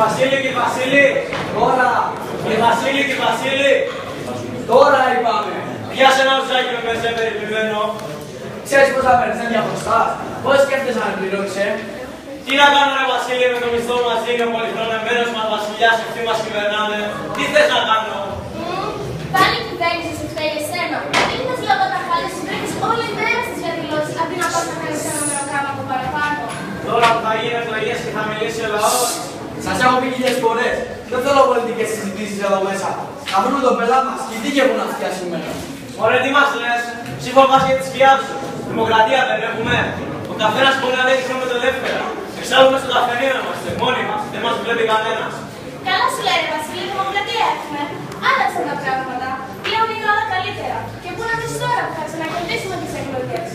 Βασίλη, τώρα. Κύριε Βασίλη, τώρα είπαμε. Πιάσε ένα ουζάκι με μεσέ περιποιημένο. Ξέρεις πώς θα παίρνεις τέτοια μπροστά, πώς σκέφτεσαι να πληρώσεις, Τι να κάνω ρε Βασίλη με το μισθό μαζί και ο πολυχρονεμένος μας βασιλιάς ευθύ μας κυβερνάνε. Τι θες να κάνω. Πάλι η κυβέρνηση σου φταίει εσένα. Ήρθες λόγω τα χάλια σου βρήκες όλη η μέρα στις διαδηλώσεις, αντί να πας να κάνεις ένα μεροκάμα από παραπάνω. Τώρα που θα γίνει εκλογές και θα μιλήσει ο λαός. Σας έχω πει χίλιες φορές. Δεν θέλω πολιτικές συζητήσεις εδώ μέσα. Να βρούμε τον πελάτη μας και τι και που να φτιάσει σήμερα. Μωρέ τι μας λες, ψήφο μας για τη σκιά σου. Δημοκρατία δεν έχουμε. Ο καθένας μπορεί να λέει τι θέλουμε το ελεύθερα. Εξάλλου μες στο καφενείο είμαστε, μόνοι μας, δεν μας βλέπει κανένας. Καλά σου λέει Βασίλη, δημοκρατία έχουμε. Άλλαξαν τα πράγματα. Πλέον είναι όλα καλύτερα. Και πού να δεις τώρα που θα ξανακερδίσουμε τις εκλογές.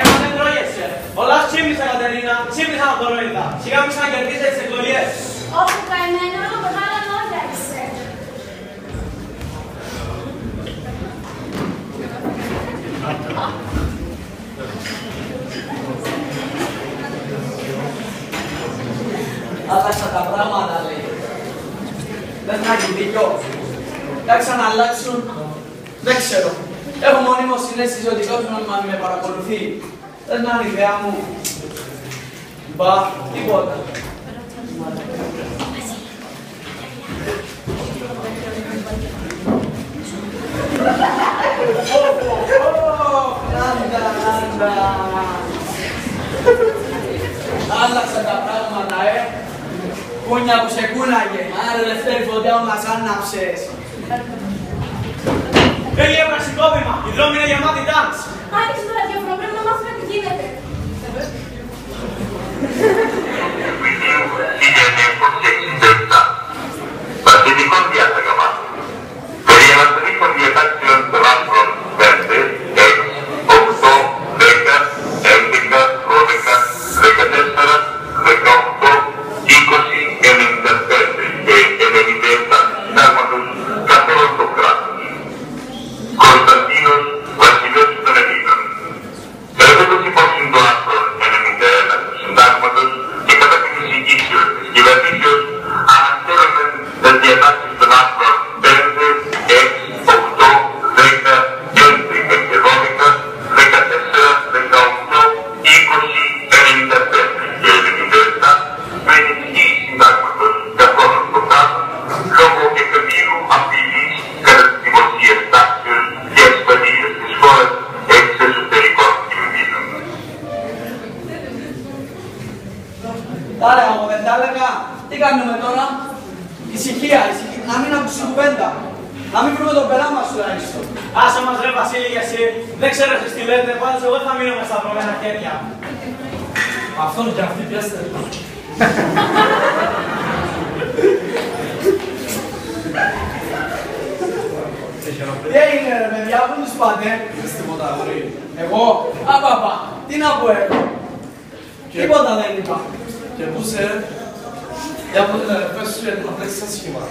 Μα δεν τρώγεσαι. Όλα ξύπνησα Κατερίνα, ξύπνησα από το νόητα. Σιγά μην ξανακερδίσετε τις εκλογές. Όπου καημένο, όλο μεγάλα λόγια είσαι. Άλλαξα τα πράγματα, λέει. Δεν θα έχει δίκιο. Θα ξαναλλάξουν. Δεν ξέρω. Έχω μονίμως συνέστηση ότι κάποιος με παρακολουθεί. Δεν είναι η ιδέα μου. Μπα, τίποτα. Νάντα. Άλλαξα τα πράγματα, Κούνια που σε κούναγε. Άρα δεύτερη φωτιά που μας άναψες. Φύγε πραξικόπημα, οι δρόμοι είναι γεμάτοι τάγκς. Άνοιξε το ραδιόφωνο, πρέπει να μάθουμε τι γίνεται. Βασιλικών διάταγμα. Περί αναστολικών διατάξεων των άρθρων 5, 6, 8, 10, 11, 12, 14, 18, 20, 95 και 97 συντάγματος καθ' όλο το κράτος. Κωνσταντίνος, βασιλεύς των Ελλήνων. Έχοντας υπόψη το άρθρο 91 του συντάγματος και κατά την εισηγήσεως της κυβερνήσεως, αναφέρομαι τις διατάξεις των άρθρων 5, 6, 8, 10, 11 και 12, 14, 18, 20, 95 και 97 με ενισχύει συντάγματος καθ' όλο το κράτος λόγω εκπλήρου απειλής κατά της δημοσίας τάξεως και ασφαλείας της χώρας εξ εσωτερικών κινδύνων. Άρα, εγώ δεν τα έλεγα. Τι κάνουμε τώρα. Ησυχία, να μην ακούσει κουβέντα. Να μην βρούμε τον πελά μας τουλάχιστον. Άσε μας ρε Βασίλη και εσύ, δεν ξέρω εσείς τι λέτε, πάντως εγώ θα μείνω με σταυρωμένα χέρια. Αυτόν και αυτή πιάστε. Τι έγινε ρε παιδιά, πού τους πάτε. Είσαι τίποτα αγόρι. Εγώ, απαπα, τι να πω εγώ. Τίποτα δεν είπα. Και πού σε, για πες σου για να παίξεις ένα σχήμα.